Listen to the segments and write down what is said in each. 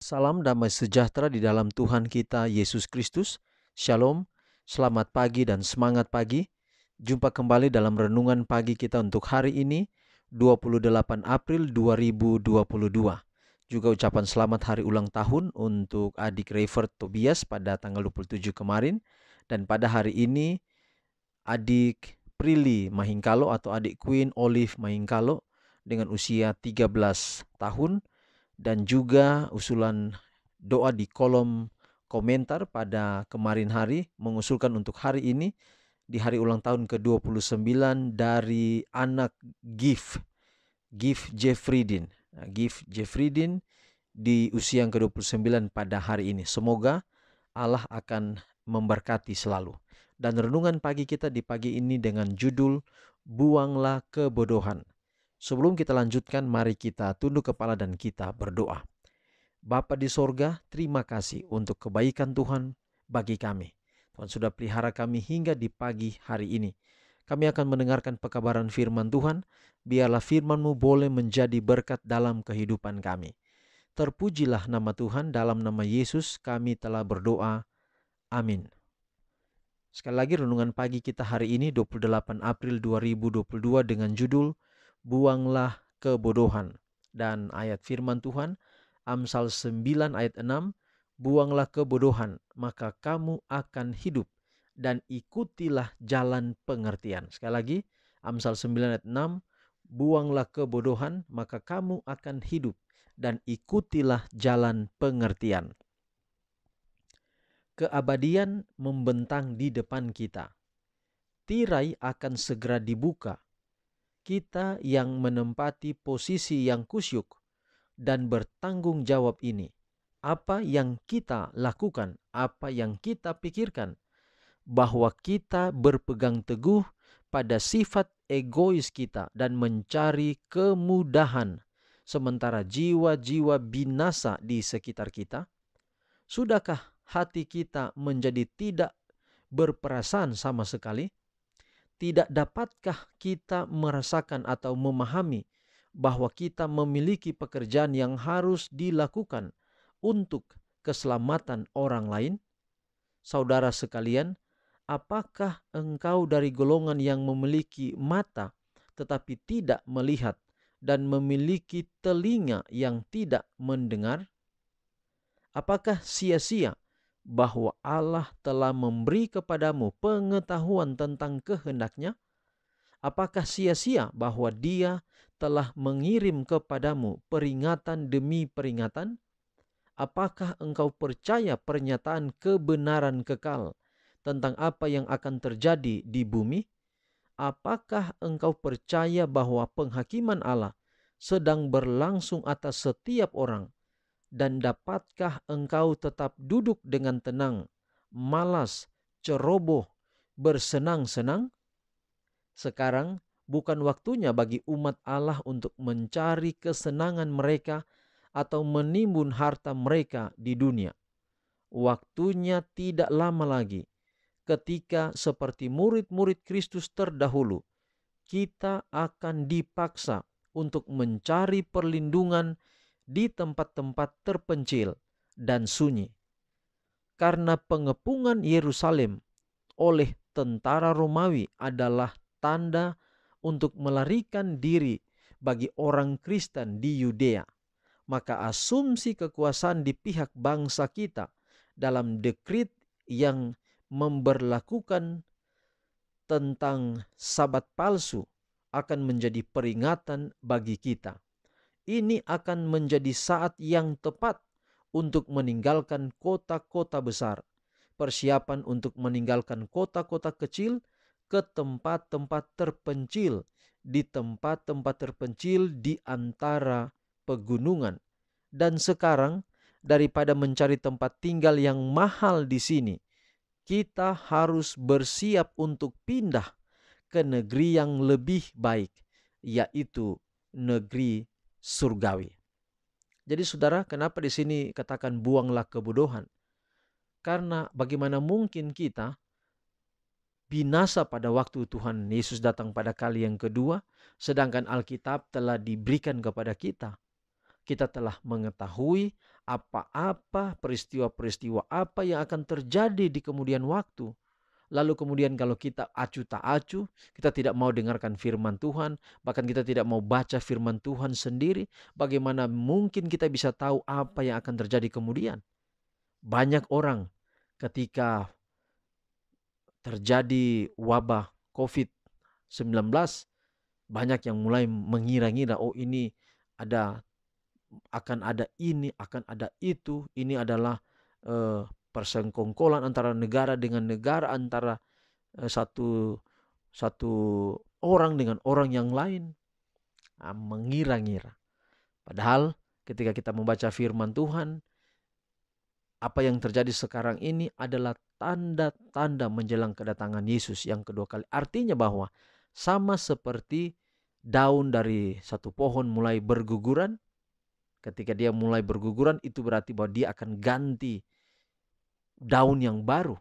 Salam damai sejahtera di dalam Tuhan kita Yesus Kristus. Shalom, selamat pagi dan semangat pagi. Jumpa kembali dalam renungan pagi kita untuk hari ini, 28 April 2022. Juga ucapan selamat hari ulang tahun untuk adik Rayford Tobias pada tanggal 27 kemarin. Dan pada hari ini, adik Prilly Mahingkalo atau adik Queen Olive Mahingkalo dengan usia 13 tahun. Dan juga usulan doa di kolom komentar pada kemarin hari mengusulkan untuk hari ini di hari ulang tahun ke-29 dari anak Gift Jeffridin. Gift Jeffridin di usia yang ke-29 pada hari ini. Semoga Allah akan memberkati selalu. Dan renungan pagi kita di pagi ini dengan judul Buanglah Kebodohan. Sebelum kita lanjutkan, mari kita tunduk kepala dan kita berdoa. Bapa di sorga, terima kasih untuk kebaikan Tuhan bagi kami. Tuhan sudah pelihara kami hingga di pagi hari ini. Kami akan mendengarkan pekabaran firman Tuhan. Biarlah firman-Mu boleh menjadi berkat dalam kehidupan kami. Terpujilah nama Tuhan, dalam nama Yesus kami telah berdoa. Amin. Sekali lagi renungan pagi kita hari ini 28 April 2022 dengan judul Buanglah Kebodohan. Dan ayat firman Tuhan Amsal 9 ayat 6, buanglah kebodohan maka kamu akan hidup dan ikutilah jalan pengertian. Sekali lagi Amsal 9 ayat 6, buanglah kebodohan maka kamu akan hidup dan ikutilah jalan pengertian. Keabadian membentang di depan kita. Tirai akan segera dibuka. Kita yang menempati posisi yang kusyuk dan bertanggung jawab ini, apa yang kita lakukan, apa yang kita pikirkan, bahwa kita berpegang teguh pada sifat egois kita dan mencari kemudahan, sementara jiwa-jiwa binasa di sekitar kita. Sudahkah hati kita menjadi tidak berperasaan sama sekali? Tidak dapatkah kita merasakan atau memahami bahwa kita memiliki pekerjaan yang harus dilakukan untuk keselamatan orang lain? Saudara sekalian, apakah engkau dari golongan yang memiliki mata tetapi tidak melihat dan memiliki telinga yang tidak mendengar? Apakah sia-sia bahwa Allah telah memberi kepadamu pengetahuan tentang kehendak-Nya? Apakah sia-sia bahwa Dia telah mengirim kepadamu peringatan demi peringatan? Apakah engkau percaya pernyataan kebenaran kekal tentang apa yang akan terjadi di bumi? Apakah engkau percaya bahwa penghakiman Allah sedang berlangsung atas setiap orang? Dan dapatkah engkau tetap duduk dengan tenang, malas, ceroboh, bersenang-senang? Sekarang bukan waktunya bagi umat Allah untuk mencari kesenangan mereka atau menimbun harta mereka di dunia. Waktunya tidak lama lagi ketika seperti murid-murid Kristus terdahulu, kita akan dipaksa untuk mencari perlindungan di tempat-tempat terpencil dan sunyi. Karena pengepungan Yerusalem oleh tentara Romawi adalah tanda untuk melarikan diri bagi orang Kristen di Yudea, maka asumsi kekuasaan di pihak bangsa kita dalam dekrit yang memberlakukan tentang sabat palsu akan menjadi peringatan bagi kita. Ini akan menjadi saat yang tepat untuk meninggalkan kota-kota besar, persiapan untuk meninggalkan kota-kota kecil ke tempat-tempat terpencil, di tempat-tempat terpencil di antara pegunungan. Dan sekarang, daripada mencari tempat tinggal yang mahal di sini, kita harus bersiap untuk pindah ke negeri yang lebih baik, yaitu negeri surgawi. Jadi saudara, kenapa di sini katakan buanglah kebodohan? Karena bagaimana mungkin kita binasa pada waktu Tuhan Yesus datang pada kali yang kedua, sedangkan Alkitab telah diberikan kepada kita. kita telah mengetahui apa-apa peristiwa-peristiwa apa yang akan terjadi di kemudian waktu. Lalu kemudian kalau kita acuh tak acuh, kita tidak mau dengarkan firman Tuhan, bahkan kita tidak mau baca firman Tuhan sendiri, bagaimana mungkin kita bisa tahu apa yang akan terjadi kemudian? Banyak orang ketika terjadi wabah COVID-19, banyak yang mulai mengira-ngira, oh ini akan ada ini, akan ada itu, ini adalah persengkongkolan antara negara dengan negara, antara satu orang dengan orang yang lain. Mengira-ngira. Padahal ketika kita membaca firman Tuhan, apa yang terjadi sekarang ini adalah tanda-tanda menjelang kedatangan Yesus yang kedua kali. Artinya bahwa sama seperti daun dari satu pohon mulai berguguran, ketika dia mulai berguguran itu berarti bahwa dia akan ganti daun yang baru.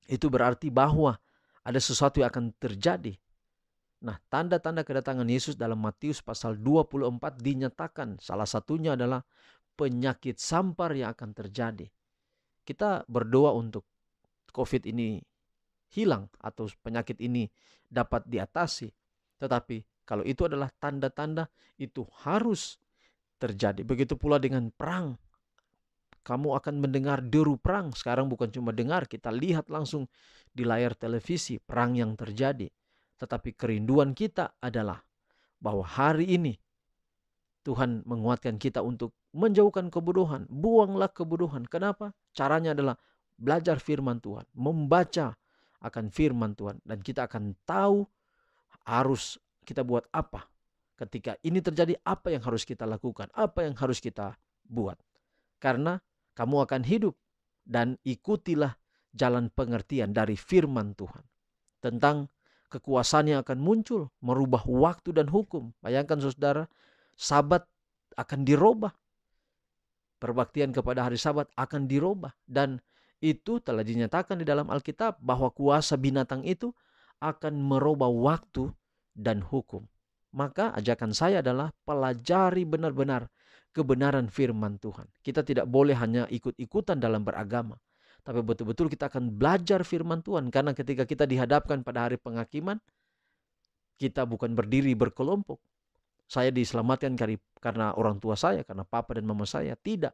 Itu berarti bahwa ada sesuatu yang akan terjadi. Nah, tanda-tanda kedatangan Yesus dalam Matius pasal 24 dinyatakan. Salah satunya adalah penyakit sampar yang akan terjadi. Kita berdoa untuk COVID ini hilang atau penyakit ini dapat diatasi. Tetapi kalau itu adalah tanda-tanda, itu harus terjadi. Begitu pula dengan perang. Kamu akan mendengar deru perang. Sekarang bukan cuma dengar, kita lihat langsung di layar televisi perang yang terjadi. Tetapi kerinduan kita adalah bahwa hari ini Tuhan menguatkan kita untuk menjauhkan kebodohan. Buanglah kebodohan. Kenapa? Caranya adalah belajar firman Tuhan, membaca akan firman Tuhan, dan kita akan tahu harus kita buat apa. Ketika ini terjadi, apa yang harus kita lakukan, apa yang harus kita buat. Karena kamu akan hidup dan ikutilah jalan pengertian dari firman Tuhan tentang kekuasaan yang akan muncul, merubah waktu dan hukum. Bayangkan saudara, Sabat akan dirubah. Perbaktian kepada hari Sabat akan dirubah. Dan itu telah dinyatakan di dalam Alkitab bahwa kuasa binatang itu akan merubah waktu dan hukum. Maka ajakan saya adalah pelajari benar-benar kebenaran firman Tuhan. Kita tidak boleh hanya ikut-ikutan dalam beragama, tapi betul-betul kita akan belajar firman Tuhan. Karena ketika kita dihadapkan pada hari penghakiman, kita bukan berdiri berkelompok. Saya diselamatkan karena orang tua saya, karena papa dan mama saya. Tidak.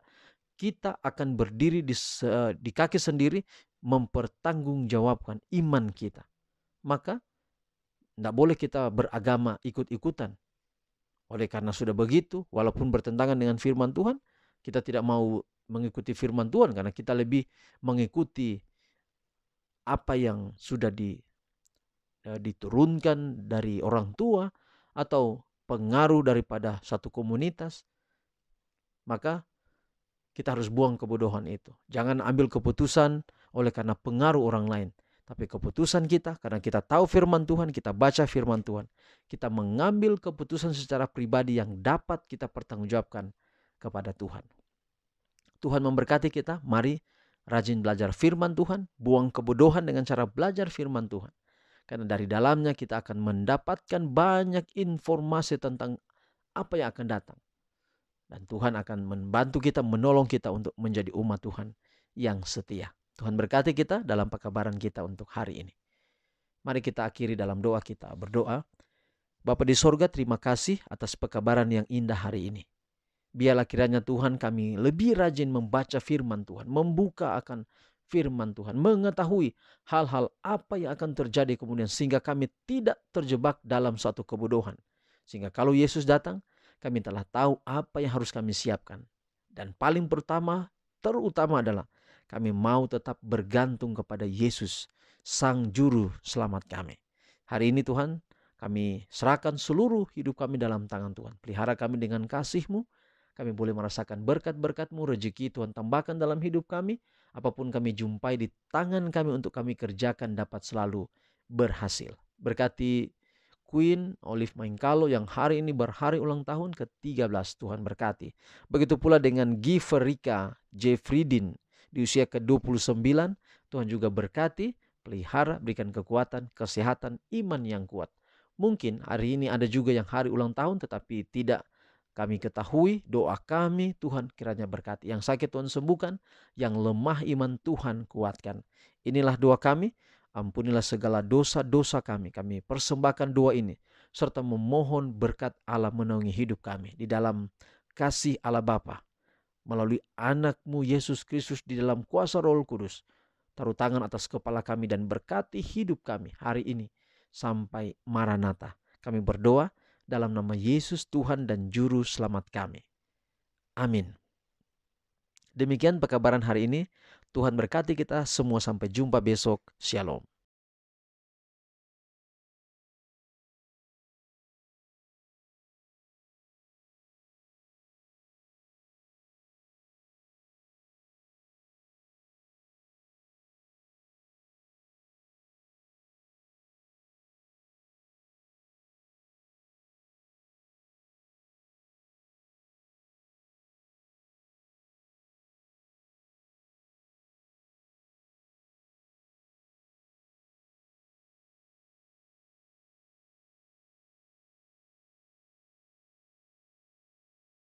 Kita akan berdiri di kaki sendiri, mempertanggungjawabkan iman kita. Maka tidak boleh kita beragama ikut-ikutan. Oleh karena sudah begitu, walaupun bertentangan dengan firman Tuhan, kita tidak mau mengikuti firman Tuhan karena kita lebih mengikuti apa yang sudah diturunkan dari orang tua atau pengaruh daripada satu komunitas. Maka kita harus buang kebodohan itu. Jangan ambil keputusan oleh karena pengaruh orang lain. Tapi keputusan kita, karena kita tahu firman Tuhan, kita baca firman Tuhan, kita mengambil keputusan secara pribadi yang dapat kita pertanggungjawabkan kepada Tuhan. Tuhan memberkati kita, mari rajin belajar firman Tuhan, buang kebodohan dengan cara belajar firman Tuhan. Karena dari dalamnya kita akan mendapatkan banyak informasi tentang apa yang akan datang. Dan Tuhan akan membantu kita, menolong kita untuk menjadi umat Tuhan yang setia. Tuhan berkati kita dalam pekabaran kita untuk hari ini. Mari kita akhiri dalam doa kita. Berdoa, Bapa di sorga, terima kasih atas pekabaran yang indah hari ini. Biarlah kiranya Tuhan kami lebih rajin membaca firman Tuhan, membuka akan firman Tuhan, mengetahui hal-hal apa yang akan terjadi kemudian sehingga kami tidak terjebak dalam suatu kebodohan. Sehingga kalau Yesus datang, kami telah tahu apa yang harus kami siapkan. Dan paling terutama adalah kami mau tetap bergantung kepada Yesus, Sang Juru Selamat kami. Hari ini Tuhan, kami serahkan seluruh hidup kami dalam tangan Tuhan. Pelihara kami dengan kasih-Mu. Kami boleh merasakan berkat-berkat-Mu, rezeki Tuhan tambahkan dalam hidup kami. Apapun kami jumpai di tangan kami untuk kami kerjakan dapat selalu berhasil. Berkati Queen Olive Mainkalo yang hari ini berhari ulang tahun ke-13. Tuhan berkati. Begitu pula dengan Giverika J. Friedin di usia ke-29, Tuhan juga berkati, pelihara, berikan kekuatan, kesehatan, iman yang kuat. Mungkin hari ini ada juga yang hari ulang tahun tetapi tidak Kami ketahui doa kami Tuhan kiranya berkati. Yang sakit Tuhan sembuhkan, yang lemah iman Tuhan kuatkan. Inilah doa kami, ampunilah segala dosa-dosa kami. Kami persembahkan doa ini, serta memohon berkat Allah menaungi hidup kami. Di dalam kasih Allah Bapa, melalui anak-Mu Yesus Kristus di dalam kuasa Roh Kudus. Taruh tangan atas kepala kami dan berkati hidup kami hari ini sampai Maranatha. Kami berdoa dalam nama Yesus Tuhan dan Juru Selamat kami. Amin. Demikian pekabaran hari ini. Tuhan berkati kita semua, sampai jumpa besok. Shalom.